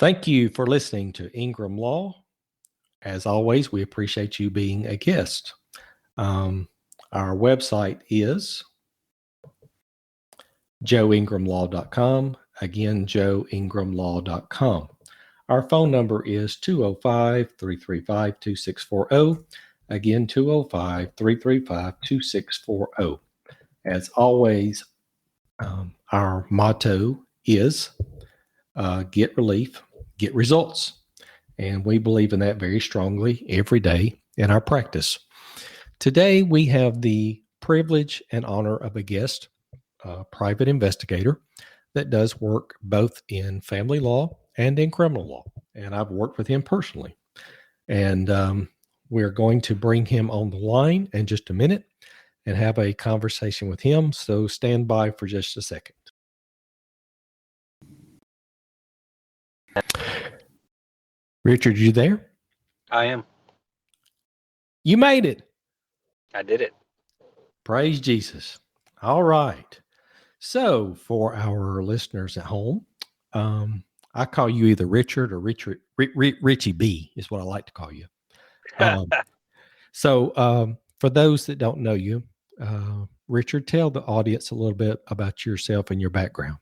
Thank you for listening to Ingram Law. As always, we appreciate you being a guest. Our website is joeingramlaw.com. Again, joeingramlaw.com. Our phone number is 205-335-2640. Again, 205-335-2640. As always, our motto is get relief, get results. And we believe in that very strongly every day in our practice. Today, we have the privilege and honor of a guest, a private investigator that does work both in family law and in criminal law. And I've worked with him personally. And we're going to bring him on the line in just a minute and have a conversation with him. So stand by for just a second. Richard, you there? I am. You made it. I did it. Praise Jesus. All right. So for our listeners at home, I call you either Richard or Richie B is what I like to call you. So for those that don't know you, Richard, tell the audience a little bit about yourself and your background.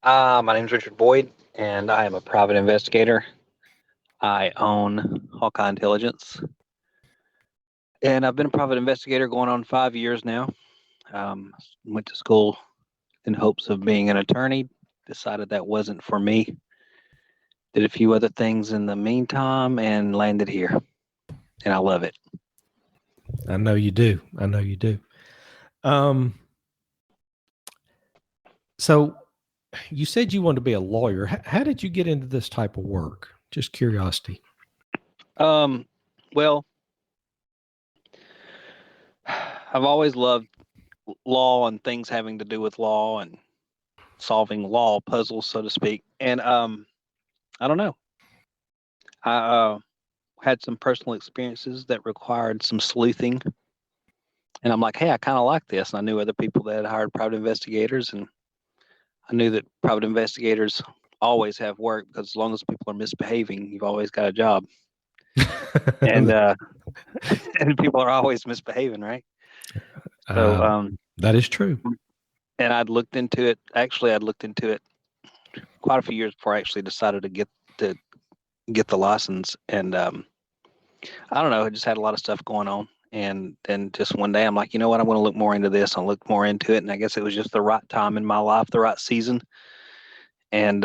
My name is Richard Boyd, and I am a private investigator. I own Hawkeye Intelligence, and I've been a private investigator going on 5 years now. Went to school in hopes of being an attorney, decided that wasn't for me. Did a few other things in the meantime and landed here, and I love it. I know you do. I know you do. So you said you wanted to be a lawyer. How did you get into this type of work? Just curiosity. Well, I've always loved law and things having to do with law and solving law puzzles, so to speak. And I don't know. I had some personal experiences that required some sleuthing. And I'm like, hey, I kind of like this. And I knew other people that had hired private investigators, and I knew that private investigators always have work because as long as people are misbehaving, you've always got a job. And and people are always misbehaving, right? So that is true. And I'd looked into it. Actually, I'd looked into it quite a few years before I actually decided to get the license. And I don't know, I just had a lot of stuff going on. And then just one day I'm like, you know what, I'm going to look more into this. I'll look more into it. And I guess it was just the right time in my life, the right season. And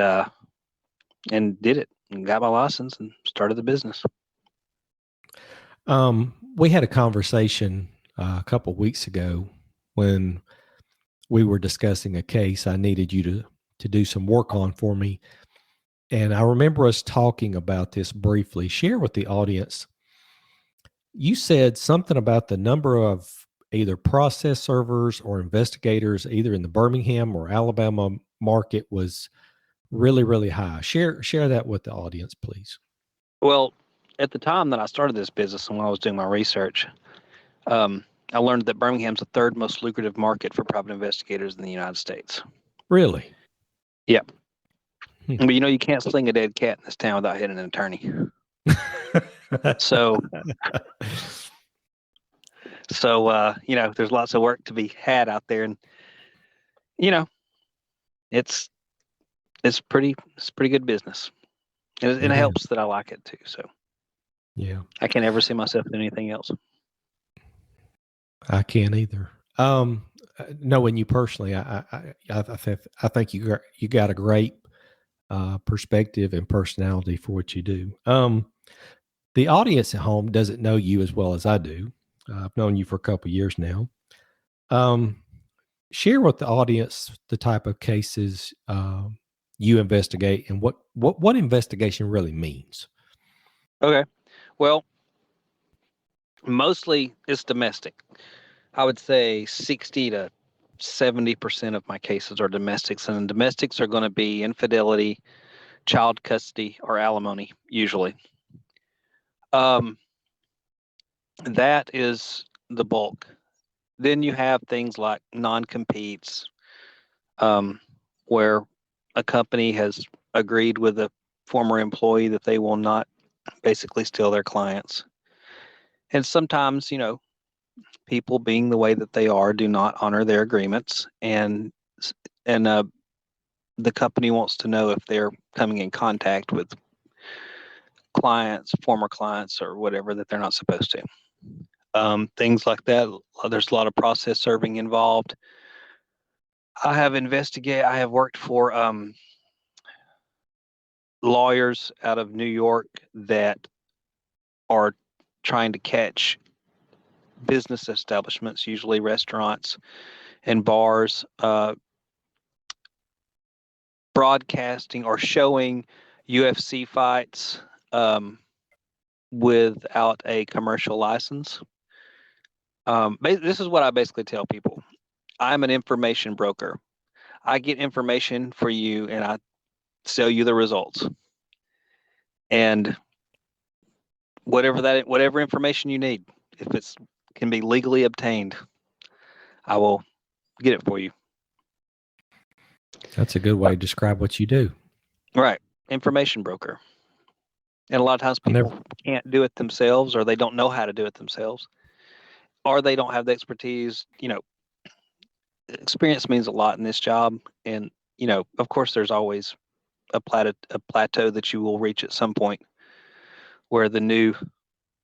did it and got my license and started the business. We had a conversation a couple of weeks ago when we were discussing a case I needed you to do some work on for me. And I remember us talking about this briefly. Share with the audience. You said something about the number of either process servers or investigators, either in the Birmingham or Alabama market, was really, really high. Share that with the audience, please. Well, at the time that I started this business and when I was doing my research, I learned that Birmingham's the third most lucrative market for private investigators in the United States. Really? Yep. But you can't sling a dead cat in this town without hitting an attorney. So there's lots of work to be had out there, and it's pretty good business, and it helps that I like it too. So yeah, I can't ever see myself doing anything else. I can't either. Knowing you personally, I think you got a great perspective and personality for what you do. The audience at home doesn't know you as well as I do. I've known you for a couple of years now. Share with the audience the type of cases you investigate and what investigation really means. Okay. Well, mostly it's domestic. I would say 60 to 70% of my cases are domestics, and domestics are going to be infidelity, child custody, or alimony, usually. That is the bulk. Then you have things like non-competes, where a company has agreed with a former employee that they will not basically steal their clients. And sometimes, people being the way that they are do not honor their agreements, and the company wants to know if they're coming in contact with clients, former clients, or whatever that they're not supposed to. Things like that. There's a lot of process serving involved. I have worked for lawyers out of New York that are trying to catch business establishments, usually restaurants and bars, broadcasting or showing UFC fights without a commercial license. This is what I basically tell people. I'm an information broker. I get information for you and I sell you the results. And whatever information you need, if it can be legally obtained, I will get it for you. That's a good way to describe what you do. Right. Information broker. And a lot of times people can't do it themselves, or they don't know how to do it themselves, or they don't have the expertise. Experience means a lot in this job. And, of course, there's always a plateau that you will reach at some point where the new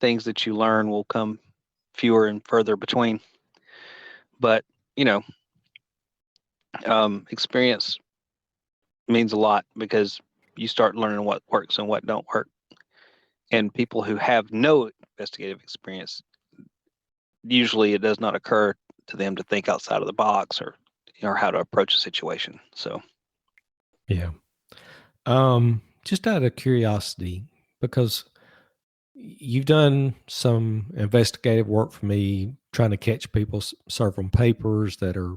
things that you learn will come fewer and further between. But, experience means a lot because you start learning what works and what don't work. And people who have no investigative experience, usually it does not occur to them to think outside of the box or how to approach a situation. So, yeah. Just out of curiosity, because you've done some investigative work for me, trying to catch people serving papers that are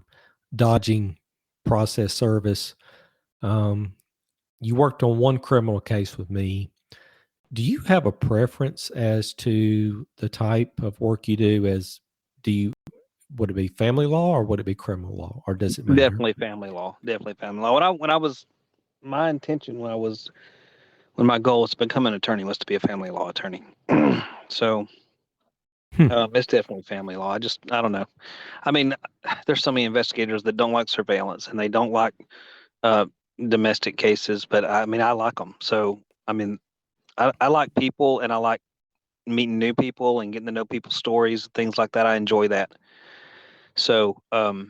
dodging process service. You worked on one criminal case with me. Do you have a preference as to the type of work you do? Would it be family law or would it be criminal law, or does it matter? Definitely family law. My intention when my goal was to become an attorney was to be a family law attorney. So it's definitely family law. I don't know. I mean, there's so many investigators that don't like surveillance and they don't like domestic cases, but I like them. So, I like people and I like meeting new people and getting to know people's stories, things like that. I enjoy that. So, I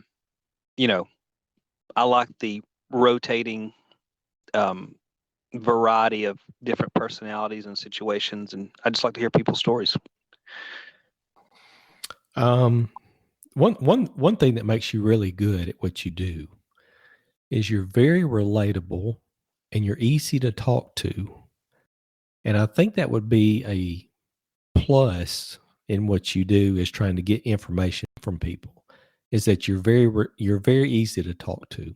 like the rotating variety of different personalities and situations, and I just like to hear people's stories. One thing that makes you really good at what you do is you're very relatable and you're easy to talk to. And I think that would be a plus in what you do, is trying to get information from people, is that you're very easy to talk to.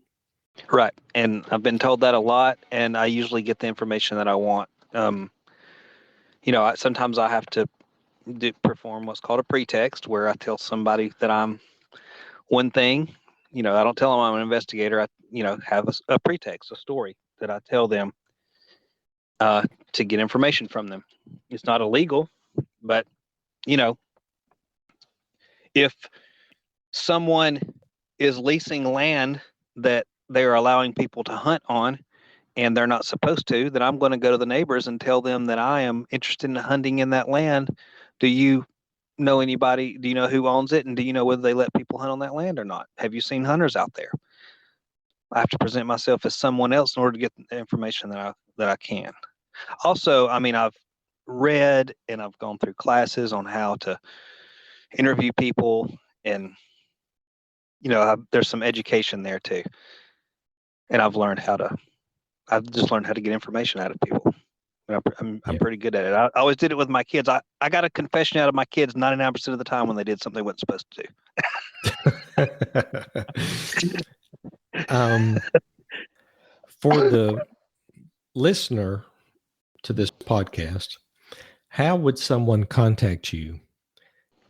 Right. And I've been told that a lot, and I usually get the information that I want. Sometimes I have to perform what's called a pretext, where I tell somebody that I'm one thing. I don't tell them I'm an investigator. I, have a pretext, a story that I tell them to get information from them. It's not illegal, but, if someone is leasing land that they're allowing people to hunt on and they're not supposed to, then I'm going to go to the neighbors and tell them that I am interested in hunting in that land. Do you know anybody? Do you know who owns it? And do you know whether they let people hunt on that land or not? Have you seen hunters out there? I have to present myself as someone else in order to get the information that I can. Also, I've read and I've gone through classes on how to interview people, and there's some education there too. And I've just learned how to get information out of people. I'm pretty good at it. I always did it with my kids. I got a confession out of my kids 99% of the time when they did something they weren't supposed to do. For the listener to this podcast, how would someone contact you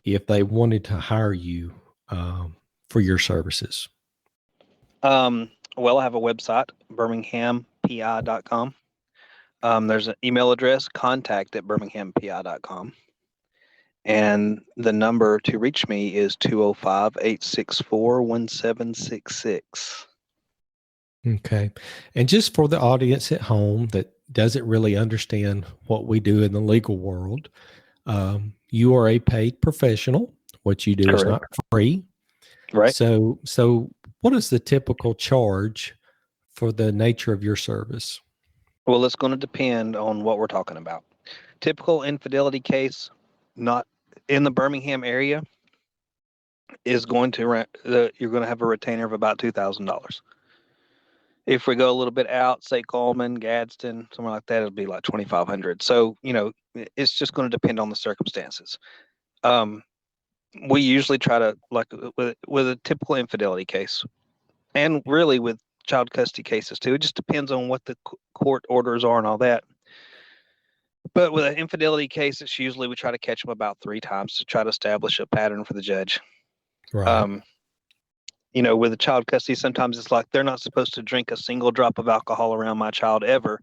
if they wanted to hire you for your services? Well, I have a website, birminghampa.org. birminghampi.com. There's an email address, contact@birminghampi.com. And the number to reach me is 205-864-1766. Okay. And just for the audience at home that doesn't really understand what we do in the legal world, you are a paid professional. What you do is not free. Right. So what is the typical charge for the nature of your service? Well, it's going to depend on what we're talking about. Typical infidelity case, not in the Birmingham area, is going to you're going to have a retainer of about $2,000. If we go a little bit out, say Coleman, Gadsden, somewhere like that, it'll be like $2,500. So it's just going to depend on the circumstances. We usually try to, like with a typical infidelity case, and really with child custody cases too. It just depends on what the court orders are and all that. But with an infidelity case, it's usually we try to catch them about 3 times to try to establish a pattern for the judge. Right. With a child custody, sometimes it's like they're not supposed to drink a single drop of alcohol around my child ever.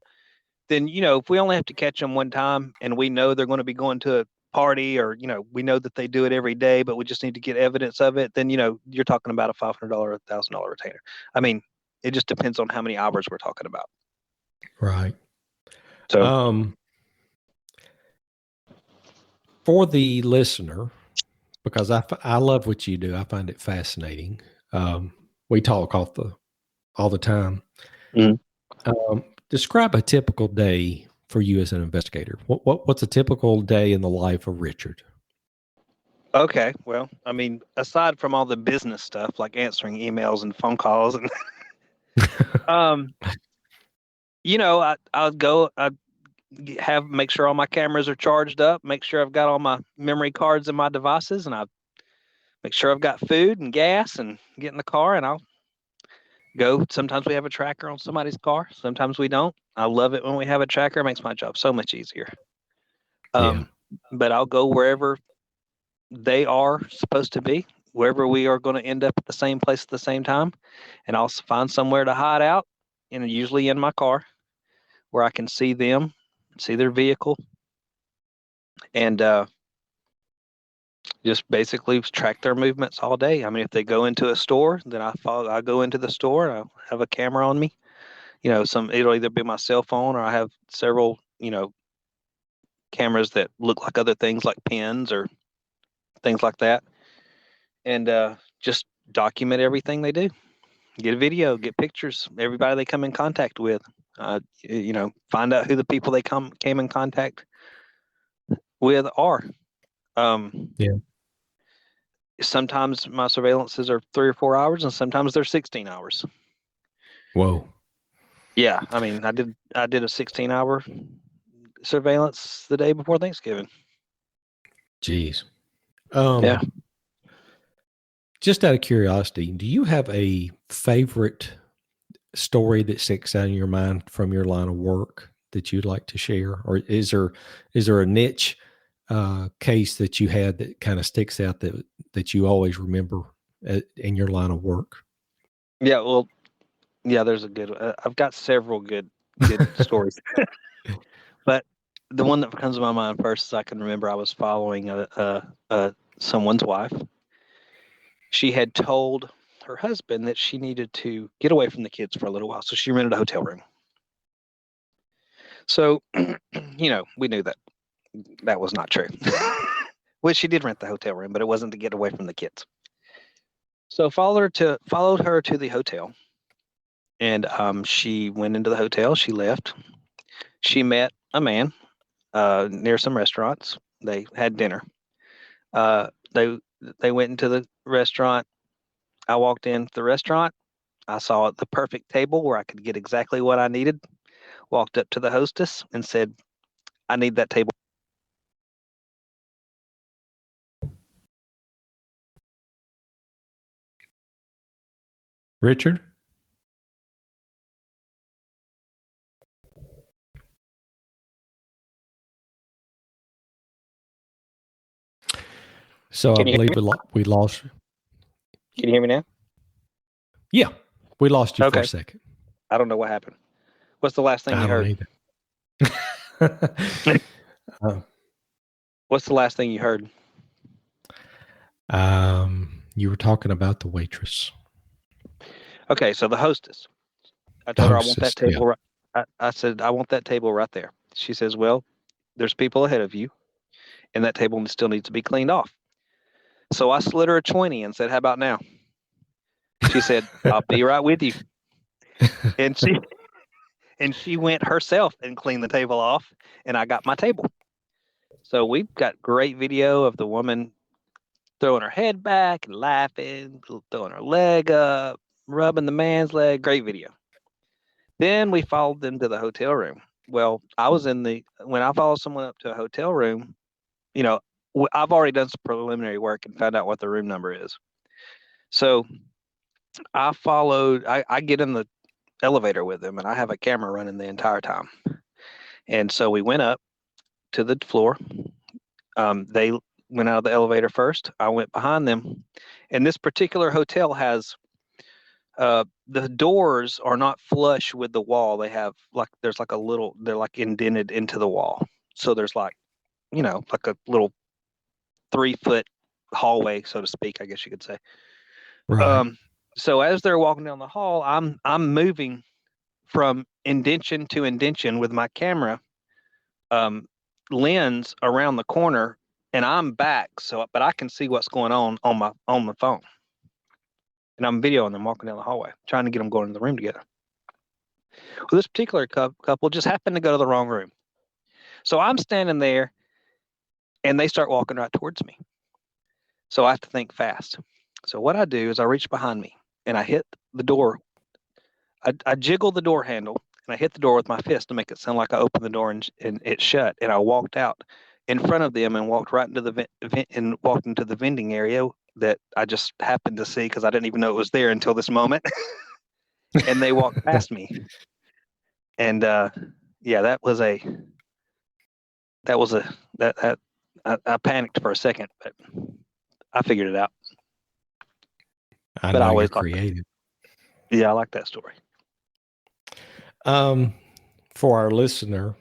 Then, if we only have to catch them one time and we know they're going to be going to a party, or, we know that they do it every day, but we just need to get evidence of it, then, you're talking about a $500 or $1,000 retainer. I mean, it just depends on how many hours we're talking about. Right. So, for the listener, because I love what you do, I find it fascinating. We talk all the time. mm-hmm. Describe a typical day for you as an investigator. What's a typical day in the life of Richard? Okay, well, I mean, aside from all the business stuff like answering emails and phone calls, and I'll go. Make sure all my cameras are charged up. Make sure I've got all my memory cards in my devices, and I make sure I've got food and gas, and get in the car, and I'll go. Sometimes we have a tracker on somebody's car. Sometimes we don't. I love it when we have a tracker. It makes my job so much easier. But I'll go wherever they are supposed to be, wherever we are going to end up at the same place at the same time, and I'll find somewhere to hide out, and usually in my car, where I can see them, see their vehicle, and just basically track their movements all day. I mean, if they go into a store, then I go into the store, and I have a camera on me. It'll either be my cell phone, or I have several, cameras that look like other things, like pens or things like that, and just document everything they do. Get a video, get pictures, everybody they come in contact with. Find out who the people they came in contact with are. Sometimes my surveillances are 3 or 4 hours, and sometimes they're 16 hours. Whoa. Yeah, I mean, I did a 16-hour surveillance the day before Thanksgiving. Jeez. Yeah. Just out of curiosity, do you have a favorite story that sticks out in your mind from your line of work that you'd like to share, or is there a niche case that you had that kind of sticks out that you always remember in your line of work? Yeah, well, yeah, there's a good. I've got several good stories, but the one that comes to my mind first is I can remember I was following someone's wife. She had told her husband that she needed to get away from the kids for a little while, so she rented a hotel room. So, we knew that was not true. Well, she did rent the hotel room, but it wasn't to get away from the kids. So followed her to the hotel, and she went into the hotel. She left. She met a man near some restaurants. They had dinner. They went into the restaurant. I walked into the restaurant. I saw the perfect table where I could get exactly what I needed. Walked up to the hostess and said, "I need that table." Richard? So I believe we lost. Can you hear me now? Yeah, we lost you for a second. I don't know what happened. What's the last thing I you don't heard? either. What's the last thing you heard? You were talking about the waitress. Okay, so the hostess. I The told her I want that hostess, yeah. table. I said I want that table right there. She says, "Well, there's people ahead of you, and that table still needs to be cleaned off." So I slid her a 20 and said, "How about now?" She said, "I'll be right with you." And she went herself and cleaned the table off, and I got my table. So we've got great video of the woman throwing her head back and laughing, throwing her leg up, rubbing the man's leg. Great video. Then we followed them to the hotel room. Well, when I follow someone up to a hotel room, you know, I've already done some preliminary work and found out what the room number is. So I get in the elevator with them, and I have a camera running the entire time. And so we went up to the floor. They went out of the elevator first. I went behind them. And this particular hotel has the doors are not flush with the wall. There's like they're like indented into the wall. So there's like a little 3-foot hallway, so to speak, I guess you could say. Right. So as they're walking down the hall, I'm moving from indention to indention with my camera lens around the corner, and I'm back. But I can see what's going on my phone, and I'm videoing them walking down the hallway, trying to get them going in the room together. Well, this particular couple just happened to go to the wrong room, so I'm standing there, and they start walking right towards me. So I have to think fast. So what I do is I reach behind me and I hit the door. I jiggle the door handle and I hit the door with my fist to make it sound like I opened the door and it shut. And I walked out in front of them and walked right into the vending area that I just happened to see because I didn't even know it was there until this moment. And they walked past me. And yeah, I panicked for a second, but I figured it out. I But know I always you're creative. Yeah, I like that story. For our listener,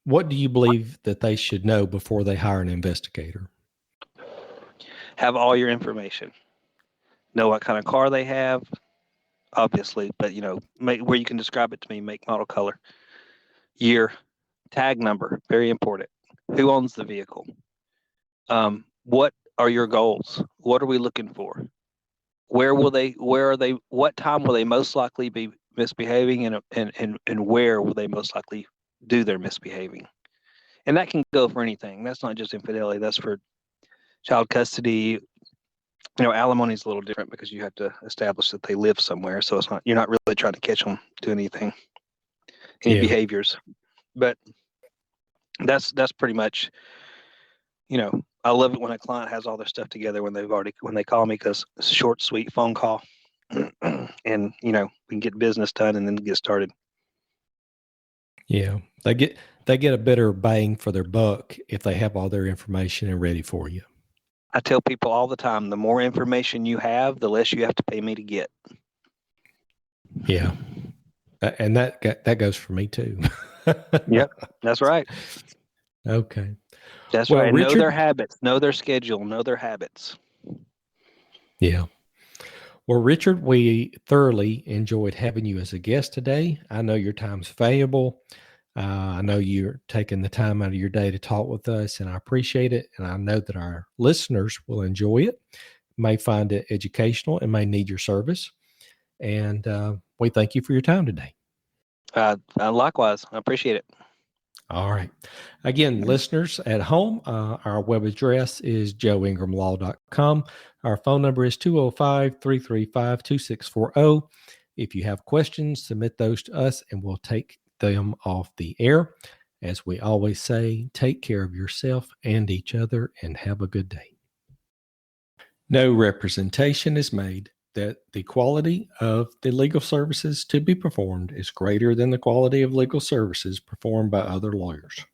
what do you believe that they should know before they hire an investigator? Have all your information. Know what kind of car they have, obviously, but where you can describe it to me, make, model, color, year, tag number, very important. Who owns the vehicle? What are your goals? What are we looking for? What time will they most likely be misbehaving, and where will they most likely do their misbehaving? And that can go for anything. That's not just infidelity. That's for child custody. Alimony is a little different because you have to establish that they live somewhere. So you're not really trying to catch them doing any behaviors. But that's pretty much, I love it when a client has all their stuff together when they call me, because it's a short, sweet phone call, and we can get business done and then get started. Yeah, they get a better bang for their buck if they have all their information and ready for you. I tell people all the time, the more information you have, the less you have to pay me to get. Yeah, and that goes for me too. Yep, that's right. Okay. That's Well, right. Richard, Know their habits, know their schedule, know their habits. Yeah. Well, Richard, we thoroughly enjoyed having you as a guest today. I know your time's valuable. I know you're taking the time out of your day to talk with us, and I appreciate it. And I know that our listeners will enjoy it, may find it educational, and may need your service. And we thank you for your time today. Likewise, I appreciate it. All right. Again, listeners at home, our web address is joeingramlaw.com. Our phone number is 205-335-2640. If you have questions, submit those to us and we'll take them off the air. As we always say, take care of yourself and each other and have a good day. No representation is made that the quality of the legal services to be performed is greater than the quality of legal services performed by other lawyers.